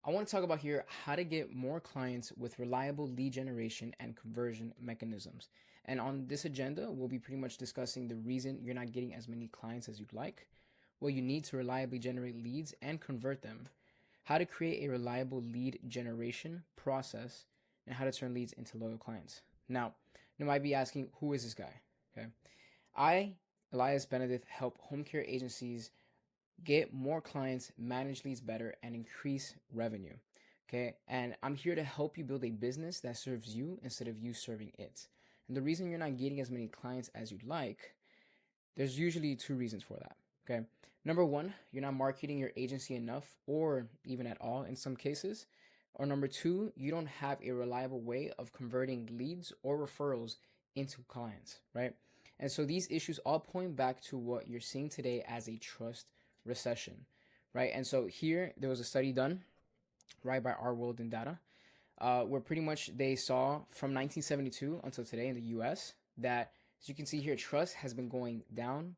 I want to talk about here how to get more clients with reliable lead generation and conversion mechanisms. And on this agenda, we'll be pretty much discussing the reason you're not getting as many clients as you'd like, what you need to reliably generate leads and convert them, how to create a reliable lead generation process, and how to turn leads into loyal clients. Now, you might be asking, who is this guy? Okay. I, Elias Benedith, help home care agencies get more clients, manage leads better, and increase revenue. Okay. And I'm here to help you build a business that serves you instead of you serving it. And the reason you're not getting as many clients as you'd like, there's usually two reasons for that. Okay. Number one, you're not marketing your agency enough or even at all in some cases. Or number two, you don't have a reliable way of converting leads or referrals into clients, right? And so these issues all point back to what you're seeing today as a trust recession, right? And so here there was a study done, right, by Our World in Data, where pretty much they saw from 1972 until today in the US that, as you can see here, trust has been going down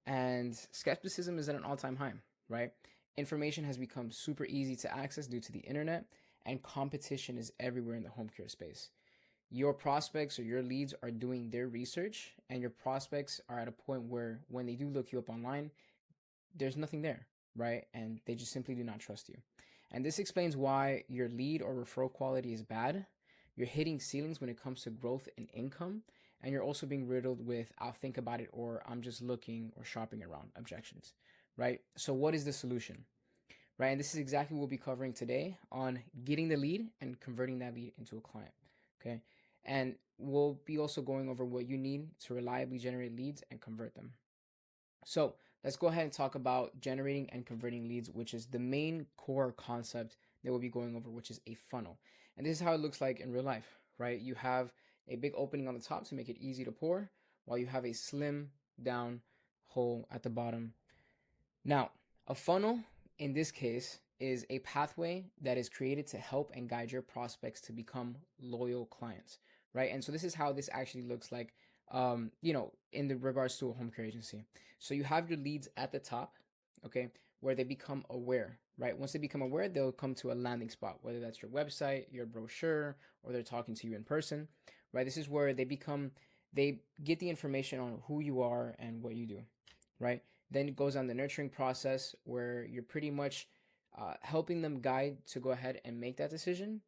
and skepticism is at an all-time high, right? Information has become super easy to access due to the internet, and competition is everywhere in the home care space. Your prospects or your leads are doing their research, and your prospects are at a point where when they do look you up online, there's nothing there, right? And they just simply do not trust you. And this explains why your lead or referral quality is bad. You're hitting ceilings when it comes to growth and income, and you're also being riddled with "I'll think about it" or "I'm just looking" or "shopping around" objections, right? So what is the solution, right? And this is exactly what we'll be covering today on getting the lead and converting that lead into a client, okay? And we'll be also going over what you need to reliably generate leads and convert them. So let's go ahead and talk about generating and converting leads, which is the main core concept that we'll be going over, which is a funnel. And this is how it looks like in real life, right? You have a big opening on the top to make it easy to pour, while you have a slim down hole at the bottom. Now, a funnel in this case is a pathway that is created to help and guide your prospects to become loyal clients, right? And so this is how this actually looks like, in the regards to a home care agency. So you have your leads at the top, okay, where they become aware, right? Once they become aware, they'll come to a landing spot, whether that's your website, your brochure, or they're talking to you in person, right? This is where they get the information on who you are and what you do, right? Then it goes on the nurturing process where you're pretty much helping them guide to go ahead and make that decision.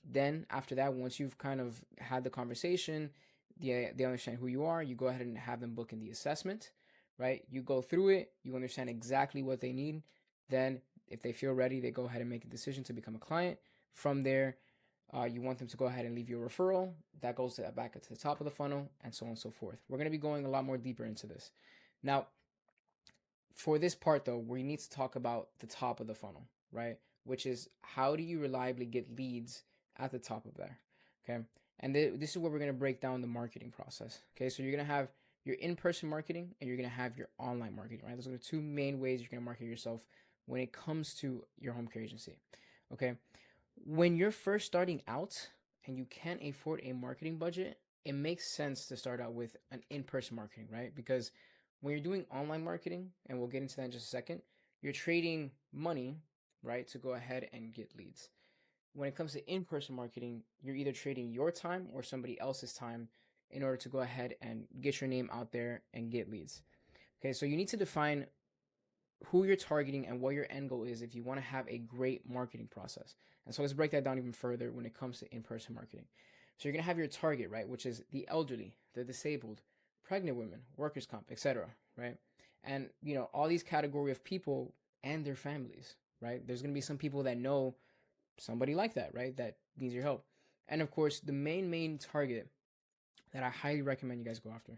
Then after that, once you've kind of had the conversation, they understand who you are, you go ahead and have them book in the assessment, right? You go through it, you understand exactly what they need. Then if they feel ready, they go ahead and make a decision to become a client. From there, you want them to go ahead and leave you a referral. That goes to back to the top of the funnel, and so on and so forth. We're going to be going a lot more deeper into this. Now, for this part though, we need to talk about the top of the funnel, right? Which is, how do you reliably get leads at the top of there? Okay. And this is where we're going to break down the marketing process. Okay. So you're going to have your in-person marketing and you're going to have your online marketing, right? Those are the two main ways you're going to market yourself when it comes to your home care agency. Okay. When you're first starting out and you can't afford a marketing budget, it makes sense to start out with an in-person marketing, right? Because when you're doing online marketing, and we'll get into that in just a second, you're trading money, right, to go ahead and get leads. When it comes to in-person marketing, you're either trading your time or somebody else's time in order to go ahead and get your name out there and get leads. Okay, so you need to define who you're targeting and what your end goal is if you want to have a great marketing process. And so let's break that down even further when it comes to in-person marketing. So you're going to have your target, right, which is the elderly, the disabled, pregnant women, workers' comp, etc., right? And, all these category of people and their families, right? There's going to be some people that know somebody like that, right, that needs your help. And of course, the main target that I highly recommend you guys go after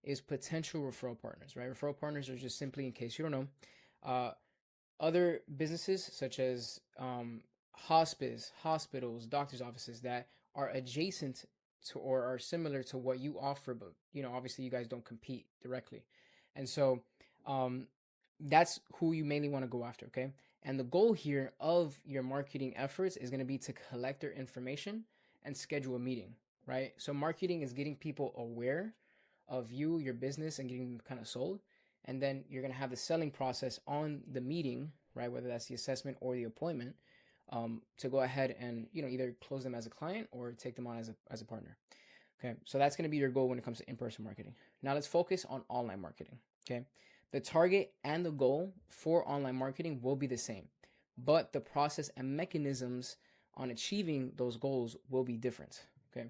is potential referral partners, right? Referral partners are just simply, in case you don't know, uh, other businesses such as hospice, hospitals, doctors' offices that are adjacent to or are similar to what you offer, but obviously you guys don't compete directly, and so um, that's who you mainly want to go after. Okay, and the goal here of your marketing efforts is going to be to collect their information and schedule a meeting, right? So marketing is getting people aware of you, your business, and getting them kind of sold. And then you're going to have the selling process on the meeting, right? Whether that's the assessment or the appointment, to go ahead and either close them as a client or take them on as a partner. Okay, so that's going to be your goal when it comes to in-person marketing. Now let's focus on online marketing. Okay, the target and the goal for online marketing will be the same, but the process and mechanisms on achieving those goals will be different. Okay,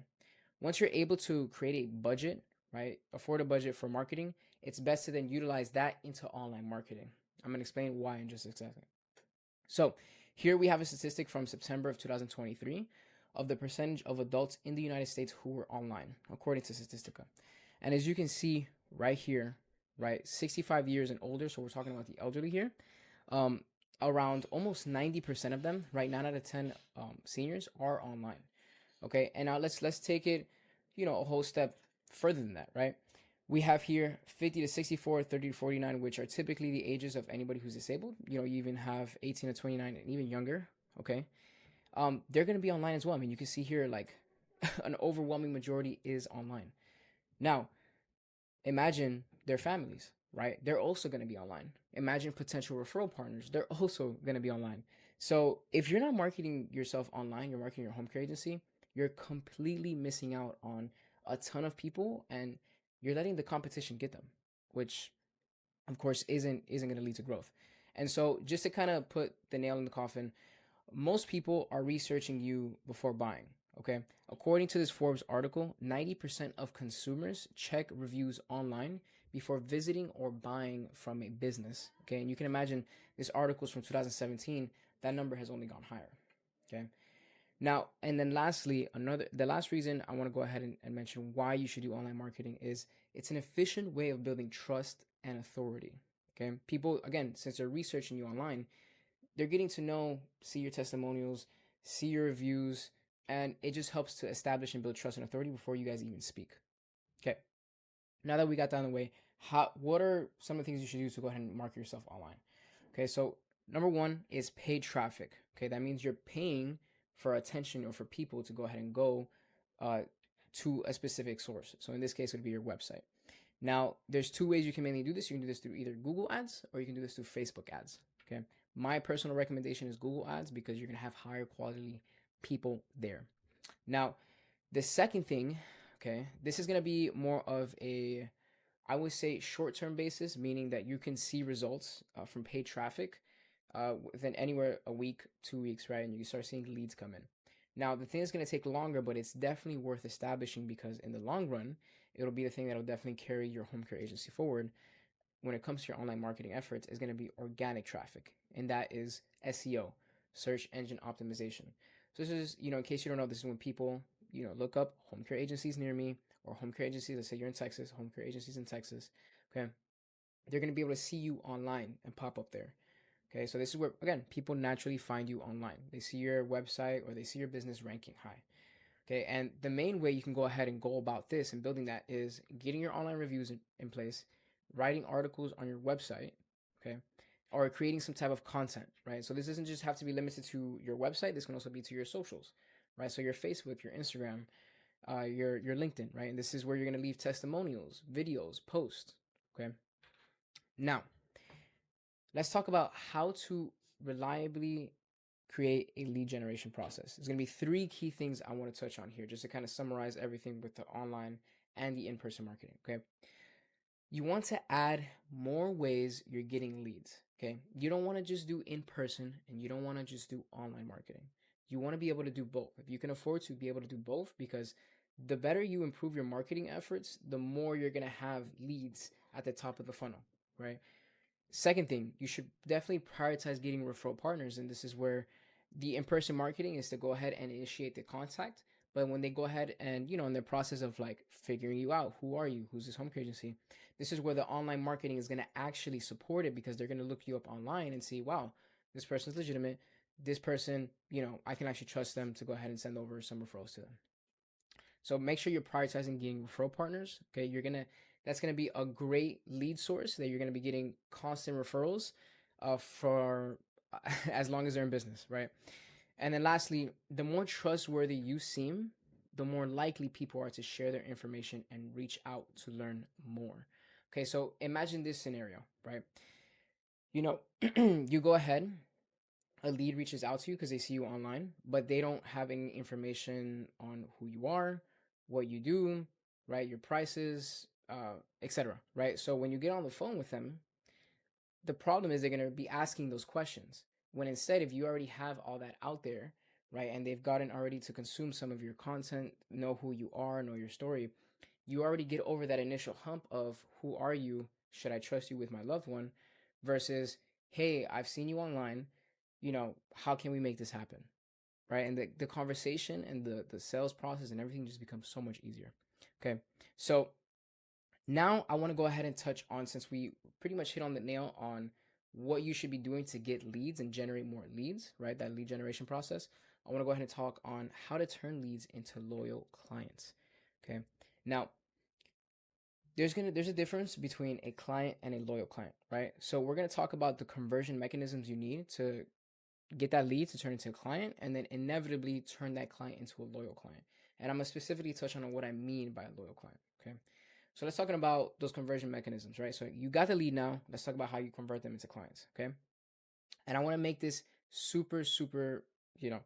once you're able to create a budget, right, afford a budget for marketing, it's best to then utilize that into online marketing. I'm going to explain why in just a second. So here we have a statistic from September of 2023 of the percentage of adults in the United States who were online, according to Statistica. And as you can see right here, right, 65 years and older, so we're talking about the elderly here, um, around almost 90% of them, right, 9 out of 10 seniors are online. Okay, and now let's take it, a whole step further than that, right? We have here 50 to 64, 30 to 49, which are typically the ages of anybody who's disabled. You even have 18 to 29 and even younger. Okay, they're going to be online as well. I mean, you can see here like an overwhelming majority is online. Now, imagine their families, right? They're also going to be online. Imagine potential referral partners. They're also going to be online. So if you're not marketing yourself online, you're marketing your home care agency, you're completely missing out on a ton of people, and you're letting the competition get them, which of course isn't going to lead to growth. And so just to kind of put the nail in the coffin, most people are researching you before buying. Okay. According to this Forbes article, 90% of consumers check reviews online before visiting or buying from a business. Okay. And you can imagine this article is from 2017. That number has only gone higher. Okay. Now, and then lastly, the last reason I want to go ahead and mention why you should do online marketing is it's an efficient way of building trust and authority. Okay. People, again, since they're researching you online, they're getting to know, see your testimonials, see your reviews, and it just helps to establish and build trust and authority before you guys even speak. Okay. Now that we got that out of the way, what are some of the things you should do to go ahead and market yourself online? Okay, so number one is paid traffic. Okay, that means you're paying for attention or for people to go ahead and go uh, to a specific source. So in this case, it would be your website. Now, there's two ways you can mainly do this. You can do this through either Google Ads or you can do this through Facebook Ads. Okay. My personal recommendation is Google Ads because you're going to have higher quality people there. Now, the second thing, okay, this is going to be more of a, I would say, short term basis, meaning that you can see results from paid traffic within anywhere a week, 2 weeks, right? And you start seeing leads come in. Now, the thing is going to take longer, but it's definitely worth establishing because in the long run, it'll be the thing that'll definitely carry your home care agency forward when it comes to your online marketing efforts is going to be organic traffic, and that is SEO, search engine optimization. So this is, in case you don't know, this is when people, look up home care agencies near me or home care agencies. Let's say you're in Texas, home care agencies in Texas. Okay, they're going to be able to see you online and pop up there. Okay, so this is where again people naturally find you online. They see your website or they see your business ranking high. Okay, and the main way you can go ahead and go about this and building that is getting your online reviews in place, writing articles on your website, okay, or creating some type of content, right? So this doesn't just have to be limited to your website. This can also be to your socials, right? So your Facebook, your Instagram, your LinkedIn, right? And this is where you're gonna leave testimonials, videos, posts, okay. Now, let's talk about how to reliably create a lead generation process. There's going to be three key things I want to touch on here just to kind of summarize everything with the online and the in-person marketing, okay? You want to add more ways you're getting leads, okay? You don't want to just do in-person and you don't want to just do online marketing. You want to be able to do both. If you can afford to be able to do both, because the better you improve your marketing efforts, the more you're going to have leads at the top of the funnel, right? Second thing, you should definitely prioritize getting referral partners. And this is where the in person marketing is to go ahead and initiate the contact. But when they go ahead and, in the process of like figuring you out, who are you? Who's this home care agency? This is where the online marketing is going to actually support it because they're going to look you up online and see, wow, this person's legitimate. This person, I can actually trust them to go ahead and send over some referrals to them. So make sure you're prioritizing getting referral partners. Okay, that's gonna be a great lead source that you're gonna be getting constant referrals for as long as they're in business, right? And then lastly, the more trustworthy you seem, the more likely people are to share their information and reach out to learn more. Okay, so imagine this scenario, right? You go ahead a lead reaches out to you because they see you online, but they don't have any information on who you are, what you do, right? Your prices, etc. Right? So when you get on the phone with them, the problem is they're going to be asking those questions. When instead, if you already have all that out there, right, and they've gotten already to consume some of your content, know who you are, know your story, you already get over that initial hump of who are you? Should I trust you with my loved one? Versus, hey, I've seen you online. How can we make this happen? Right. And the conversation and the sales process and everything just becomes so much easier. Okay. So now I want to go ahead and touch on, since we pretty much hit on the nail on what you should be doing to get leads and generate more leads, right? That lead generation process. I want to go ahead and talk on how to turn leads into loyal clients. Okay. Now, there's a difference between a client and a loyal client, right? So we're going to talk about the conversion mechanisms you need to get that lead to turn into a client, and then inevitably turn that client into a loyal client. And I'm going to specifically touch on what I mean by a loyal client. Okay. So let's talk about those conversion mechanisms, right? So you got the lead now. Let's talk about how you convert them into clients. Okay. And I want to make this super, super, you know,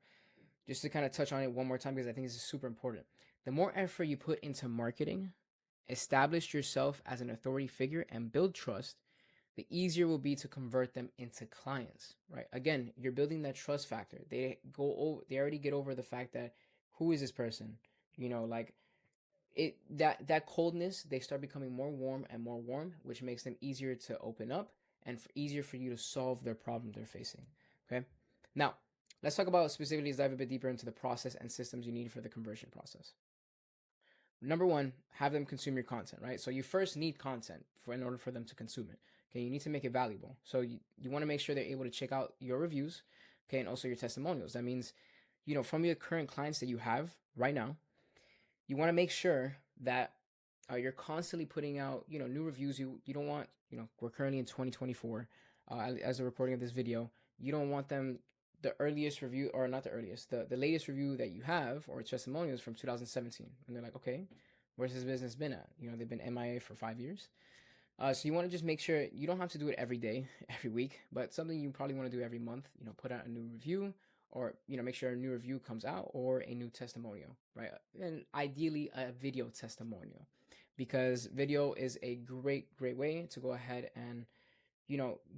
just to kind of touch on it one more time because I think this is super important. The more effort you put into marketing, establish yourself as an authority figure, and build trust, the easier it will be to convert them into clients, right? Again, you're building that trust factor. They already get over the fact that who is this person? Like that coldness, they start becoming more warm and more warm, which makes them easier to open up and easier for you to solve their problem they're facing. Okay. Now, let's talk about specifically, let's dive a bit deeper into the process and systems you need for the conversion process. Number one, have them consume your content, right? So you first need content in order for them to consume it. Okay, you need to make it valuable. So you want to make sure they're able to check out your reviews, okay, and also your testimonials. That means, from your current clients that you have right now, you want to make sure that you're constantly putting out, new reviews. You don't want, we're currently in 2024, as a recording of this video. You don't want them, the earliest review, or not the earliest, the latest review that you have or testimonials from 2017, and they're like, okay, where's this business been at? They've been MIA for 5 years. So you want to just make sure you don't have to do it every day, every week, but something you probably want to do every month. Put out a new review, or make sure a new review comes out, or a new testimonial, right? And ideally a video testimonial, because video is a great way to go ahead and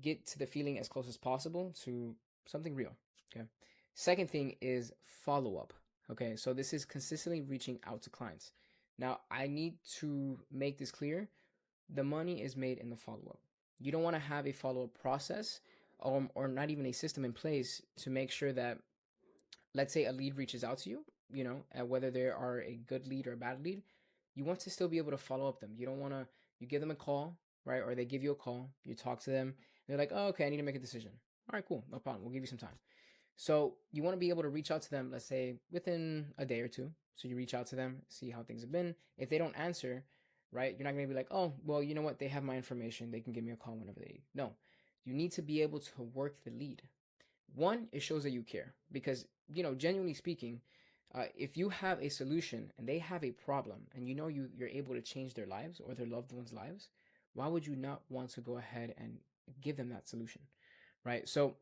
get to the feeling as close as possible to something real. Okay. Second thing is follow up. Okay, so this is consistently reaching out to clients. Now I need to make this clear: the money is made in the follow up. You don't want to have a follow up process, or not even a system in place to make sure that, let's say, a lead reaches out to you, and whether they are a good lead or a bad lead, you want to still be able to follow up them. You don't want to, you give them a call, right? Or they give you a call, you talk to them, they're like, oh, okay, I need to make a decision. All right, cool, no problem. We'll give you some time. So you want to be able to reach out to them, let's say within a day or two. So you reach out to them, see how things have been. If they don't answer, right, you're not going to be like, oh, well, you know what? They have my information. They can give me a call whenever they need. No, you need to be able to work the lead. One, it shows that you care, because, genuinely speaking, if you have a solution and they have a problem, and you're able to change their lives or their loved ones' lives, why would you not want to go ahead and give them that solution, right? So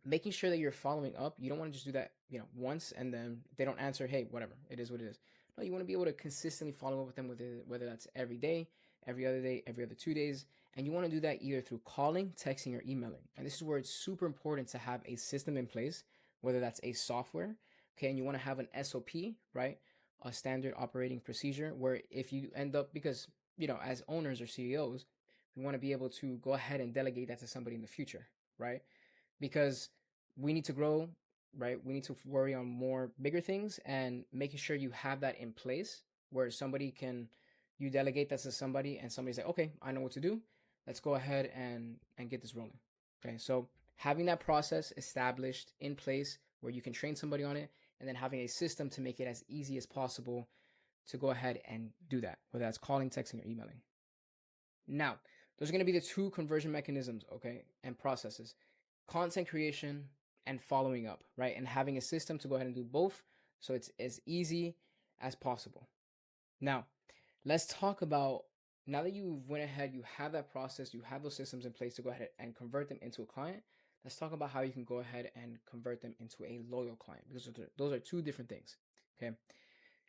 making sure that you're following up. You don't want to just do that, once and then they don't answer. Hey, whatever, it is what it is. No, you want to be able to consistently follow up with them, whether that's every day, every other day, every other 2 days. And you want to do that either through calling, texting, or emailing. And this is where it's super important to have a system in place, whether that's a software, okay, and you want to have an SOP, right? A standard operating procedure, where if you end up, because, as owners or CEOs, we want to be able to go ahead and delegate that to somebody in the future, right? Because we need to grow, right? We need to worry on more bigger things, and making sure you have that in place where somebody can, you delegate that to somebody, and somebody's like, okay, I know what to do. Let's go ahead and get this rolling. Okay. So having that process established in place where you can train somebody on it, and then having a system to make it as easy as possible to go ahead and do that, whether that's calling, texting, or emailing. Now, those are going to be the two conversion mechanisms, okay, and processes: content creation and following up, right? And having a system to go ahead and do both, so it's as easy as possible. Now, let's talk about, now that you went ahead, you have that process, you have those systems in place to go ahead and convert them into a client. let's talk about how you can go ahead and convert them into a loyal client, because those are two different things. Okay.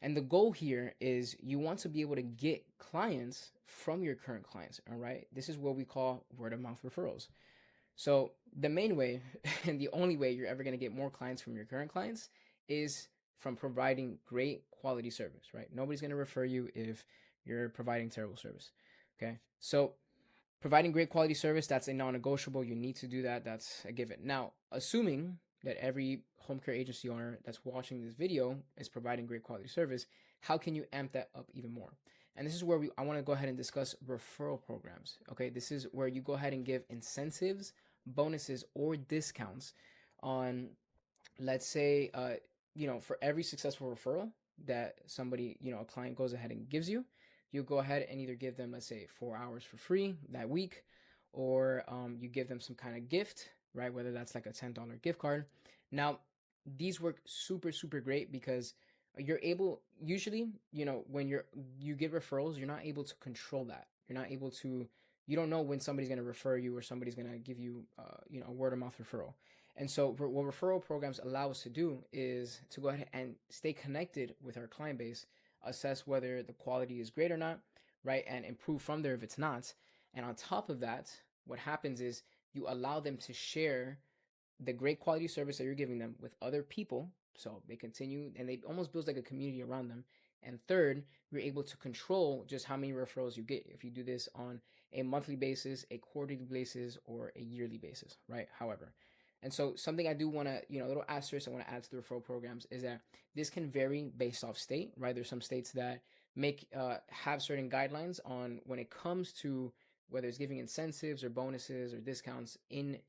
And the goal here is you want to be able to get clients from your current clients. All right. This is what we call word of mouth referrals. So the main way and the only way you're ever going to get more clients from your current clients is from providing great quality service, right? Nobody's going to refer you if you're providing terrible service. Okay. So providing great quality service, that's a non-negotiable. You need to do that. That's a given. Now, assuming that every home care agency owner that's watching this video is providing great quality service, how can you amp that up even more? And this is where I want to go ahead and discuss referral programs. Okay, this is where you go ahead and give incentives, bonuses, or discounts on, let's say, for every successful referral that somebody, a client goes ahead and gives you, you go ahead and either give them, let's say, 4 hours for free that week, or you give them some kind of gift, right? Whether that's like a $10 gift card. Now, these work super, super great because you're able, usually, when you get referrals, you're not able to control that. You're not able to, you don't know when somebody's going to refer you or somebody's going to give you, a word of mouth referral. And so, what referral programs allow us to do is to go ahead and stay connected with our client base, assess whether the quality is great or not, right? And improve from there if it's not. And on top of that, what happens is you allow them to share the great quality service that you're giving them with other people. So they continue and they almost builds like a community around them. And third, you're able to control just how many referrals you get if you do this on a monthly basis, a quarterly basis, or a yearly basis, right? However, and so something I do want to, a little asterisk I want to add to the referral programs is that this can vary based off state, right? There's some states that have certain guidelines on when it comes to whether it's giving incentives or bonuses or discounts in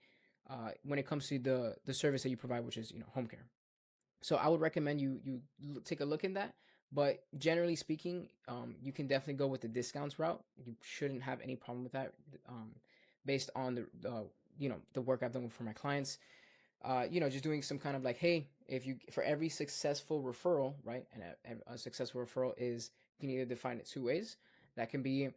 when it comes to the service that you provide, which is home care. So I would recommend you take a look in that. But generally speaking, you can definitely go with the discounts route. You shouldn't have any problem with that, based on the work I've done for my clients. Just doing some kind of like, hey, if you for every successful referral, right, and a successful referral is, you can either define it two ways. That can be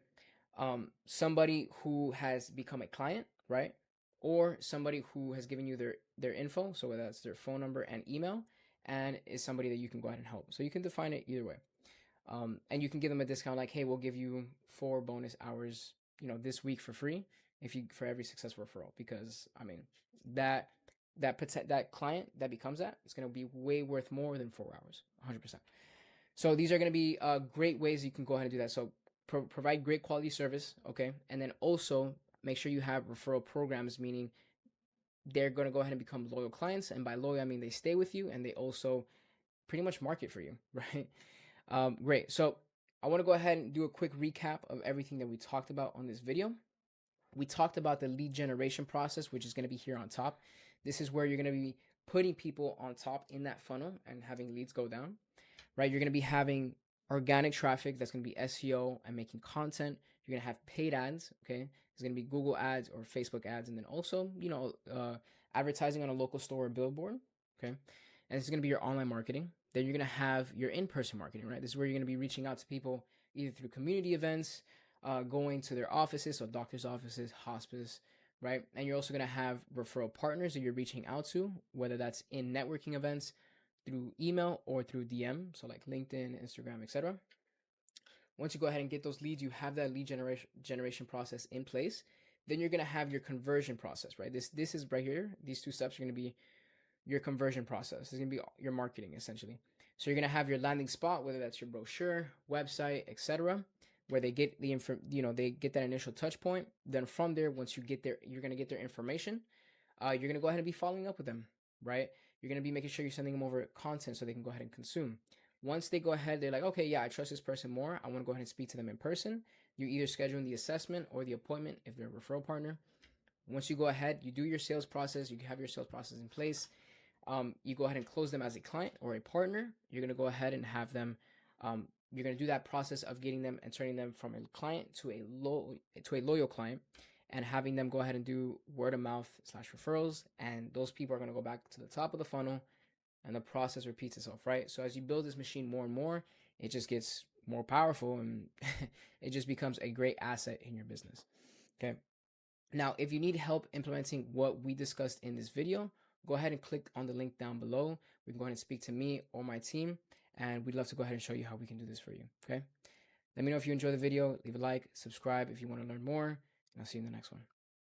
somebody who has become a client, right? Or somebody who has given you their info, so whether that's their phone number and email, and is somebody that you can go ahead and help. So you can define it either way. And you can give them a discount like, hey, we'll give you 4 bonus hours, this week for free if you for every successful referral. Because I mean, that that client that becomes that, it's going to be way worth more than 4 hours, 100%. So these are going to be great ways you can go ahead and do that. So provide great quality service, okay, and then also make sure you have referral programs, meaning they're going to go ahead and become loyal clients, and by loyal I mean they stay with you and they also pretty much market for you, right? Great. So I want to go ahead and do a quick recap of everything that we talked about on this video. We talked about the lead generation process, which is going to be here on top. This is where you're going to be putting people on top in that funnel and having leads go down, right? You're going to be having organic traffic that's going to be SEO and making content. You're going to have paid ads, okay? It's going to be Google ads or Facebook ads, and then also, advertising on a local store or billboard, okay? And this is going to be your online marketing. Then you're going to have your in-person marketing, right? This is where you're going to be reaching out to people either through community events, going to their offices, so doctor's offices, hospice, right? And you're also going to have referral partners that you're reaching out to, whether that's in networking events, through email or through DM, so like LinkedIn, Instagram, etc. Once you go ahead and get those leads, you have that lead generation process in place. Then you're gonna have your conversion process, right? This is right here. These two steps are gonna be your conversion process. It's gonna be your marketing essentially. So you're gonna have your landing spot, whether that's your brochure, website, etc., where they get they get that initial touch point. Then from there, once you get there, you're gonna get their information. You're going to go ahead and be following up with them, right? You're going to be making sure you're sending them over content so they can go ahead and consume. Once they go ahead, they're like, okay, yeah, I trust this person more. I want to go ahead and speak to them in person. You either schedule the assessment or the appointment if they're a referral partner. Once you go ahead, you do your sales process. You have your sales process in place. You go ahead and close them as a client or a partner. You're going to go ahead and have them. You're going to do that process of getting them and turning them from a client to a loyal client, and having them go ahead and do word of mouth / referrals. And those people are going to go back to the top of the funnel and the process repeats itself, right? So as you build this machine more and more, it just gets more powerful and it just becomes a great asset in your business. Okay. Now, if you need help implementing what we discussed in this video, go ahead and click on the link down below. We can go ahead and speak to me or my team, and we'd love to go ahead and show you how we can do this for you, okay? Let me know if you enjoy the video, leave a like, subscribe if you want to learn more, and I'll see you in the next one.